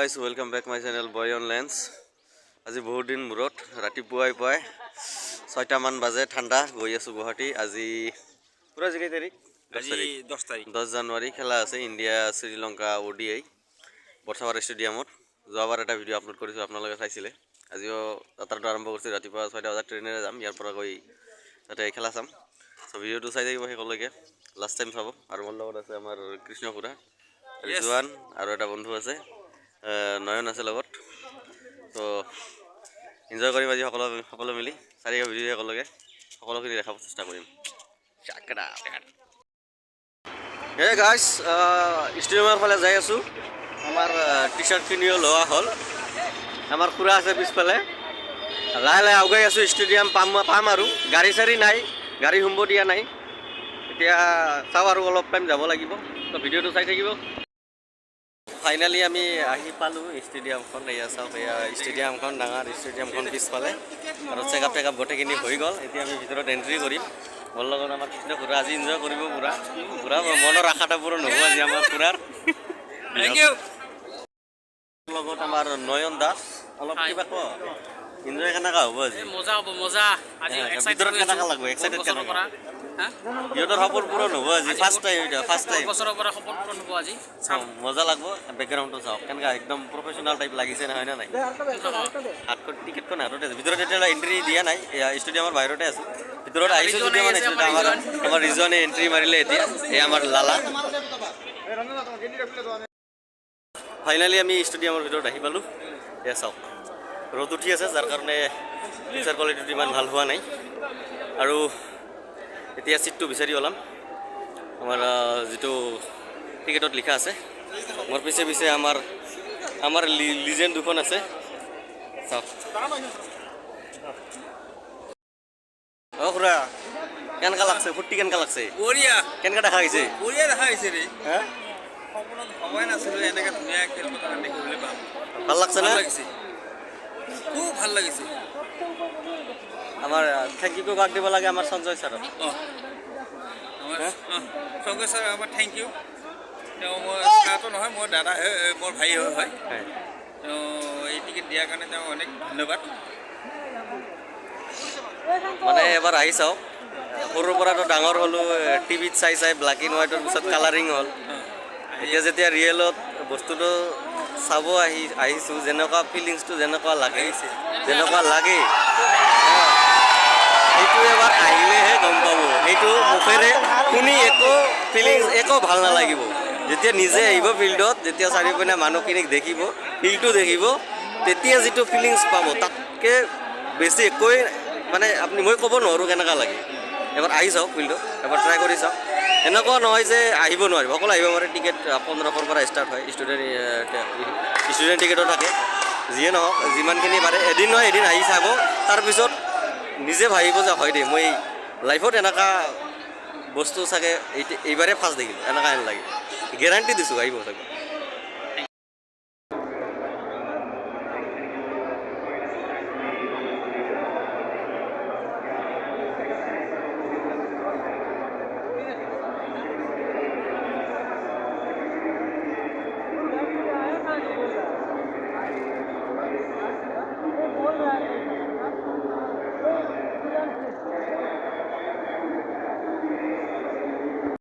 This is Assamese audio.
guys, welcome back my channel Boy on Lens. আজি বহুত দিন মূৰত ৰাতিপুৱাই পুৱাই 6টা মান বাজে ঠাণ্ডা গৈ আছো গুৱাহাটী। আজি পুৰা কেই তাৰিখ? 10 তাৰিখ 10 জানুৱাৰী খেলা আছে ইণ্ডিয়া শ্ৰীলংকা ODI বৰ্ষাবাৰ ষ্টেডিয়ামত। যোৱাবাৰ এটা ভিডিঅ' আপলোড কৰিছো, আপোনালোকে চাইছিলে। আজিও যাত্ৰাটো আৰম্ভ কৰিছো, ৰাতিপুৱা 6টা বজাত ট্ৰেইনেৰে যাম, ইয়াৰ পৰা গৈ তাতে খেলা চাম। সো ভিডিঅ'টো চাই থাকিব শেষলৈকে, লাষ্ট টাইম চাব। আৰু মোৰ লগত আছে আমাৰ কৃষ্ণ খুৰা, ৰিজৱান আৰু এটা বন্ধু আছে নয়ন আছে লগত। তো এনজয় কৰিম আজি সকলো মিলি চাৰিটা ভিডিঅ' একেলগে সকলোখিনি দেখাব চেষ্টা কৰিম। হে গাইছ, ষ্টেডিয়ামৰ ফালে যাই আছোঁ। আমাৰ টি চাৰ্টখিনিও লোৱা হ'ল। আমাৰ খুৰা আছে পিছফালে, লাহে লাহে আগুৱাই আছোঁ। ষ্টেডিয়াম পাম আৰু গাড়ী চাড়ী নাই, গাড়ী সোমাব দিয়া নাই। এতিয়া চাওঁ আৰু অলপ টাইম যাব লাগিব, তো ভিডিঅ'টো চাই থাকিব। ফাইনেলি আমি আহি পালোঁ ষ্টেডিয়ামখন। এয়া চাওক, এয়া ষ্টেডিয়ামখন, ডাঙৰ ষ্টেডিয়ামখন পিছফালে। আৰু চেকআপ টেকআপ গোটেইখিনি হৈ গ'ল। এতিয়া আমি ভিতৰত এণ্ট্ৰি কৰিম। মোৰ লগত আমাৰ কৃষ্ণ খুৰা আজি এনজয় কৰিব পুৰা পুৰা মনৰ আশাটা পূৰণ হ'ব আজি আমাৰ খুৰাৰ। Thank you. লগত আমাৰ নয়ন দাস, অলপ কিবা ক এনজয় কেনেকুৱা হ'ব আজি? মজা হ'ব, মজা। আজি ভিতৰত কেনেকুৱা লাগিব? এক্সাইটেড কেনেকুৱা? সিহঁতৰ সপোন পূৰণ হ'ব আজি, ফাৰ্ষ্ট টাইম বছৰৰ পৰা সপোন পূৰণ হ'ব আজি। মজা লাগব। বেকগ্ৰাউণ্ডটো চাওক কেনেকুৱা, একদম প্ৰফেশ্যনেল টাইপ লাগিছে নহয় নে নাই? হাতখন টিকেটখন হাততে আছে। ভিতৰত এতিয়ালৈ এণ্ট্ৰি দিয়া নাই, ষ্টেডিয়ামৰ বাহিৰতে আছোঁ। ভিতৰত আহিছোঁ যদিও মানে আমাৰ ৰিজৱানে এণ্ট্ৰি মাৰিলে। এতিয়া এই আমাৰ লালা। ফাইনেলি আমি ষ্টেডিয়ামৰ ভিতৰত আহি পালোঁ। এয়া চাওক, ৰ'দ উঠি আছে, যাৰ কাৰণে পিকচাৰ কোৱালিটিটো ইমান ভাল হোৱা নাই। আৰু এতিয়া চিটটো বিচাৰি ওলাম। আমাৰ যিটো টিকেটত লিখা আছে, মোৰ পিছে পিছে আমাৰ লিজেণ্ড দুখন আছে। চাওক অ খুৰা, কেনেকুৱা লাগছে? ফূৰ্তি কেনেকুৱা লাগছে? বঢ়িয়া, কেনেকুৱা দেখা গৈছে? বঢ়িয়া দেখা হৈছে ৰে। হা, সপোনত ভবাই নাছিলোঁ এনেকৈ ধুনীয়া খেলপথাৰ দেখিবলৈ পাম। ভাল লাগছে না? খুব ভাল লাগিছে। আমাৰ থেংক ইউ কাক দিব লাগে আমাৰ সঞ্জয় ছাৰক। সঞ্জয় ছাৰ আমাৰ থেংক ইউ। তেওঁ মই ছাৰটো নহয়, মোৰ দাদা, মোৰ ভাই হয়। তেওঁ এই টিকেট দিয়াৰ কাৰণে তেওঁ অনেক ধন্যবাদ। মানে এবাৰ আহি চাওক, সৰুৰ পৰাতো ডাঙৰ হ'লোঁ, টিভিত চাই চাই ব্লেক এণ্ড হোৱাইটৰ পিছত কালাৰিং হ'ল। এতিয়া যেতিয়া ৰিয়েলত বস্তুটো চাব আহিছোঁ, যেনেকুৱা ফিলিংছটো যেনেকুৱা লাগে সেইটো এবাৰ আহিলেহে গম পাব। সেইটো মুখেৰে শুনি একো ফিলিংছ একো ভাল নালাগিব। যেতিয়া নিজে আহিব ফিল্ডত, যেতিয়া চাৰিওপিনে মানুহখিনিক দেখিব, ফিল্ডটো দেখিব, তেতিয়া যিটো ফিলিংছ পাব তাতকৈ বেছি একোৱেই মানে মই ক'ব নোৱাৰোঁ কেনেকুৱা লাগে। এবাৰ আহি চাওক ফিল্ডত, এবাৰ ট্ৰাই কৰি চাওক। এনেকুৱা নহয় যে আহিব নোৱাৰিব, সকলো আহিব পাৰে। টিকেট 1500ৰ পৰা ষ্টাৰ্ট হয়, ষ্টুডেণ্ট টিকেটো থাকে। যিয়ে নহওক, যিমানখিনি পাৰে এদিন নহয় এদিন আহি চাব, তাৰপিছত নিজে ভাবিব যে হয় দেই, মই লাইফত এনেকুৱা বস্তু চাগে এইবাৰে ফাৰ্ষ্ট দেখিলোঁ, এনেকুৱা লাগে। গেৰাণ্টি দিছোঁ আহিব চাগে।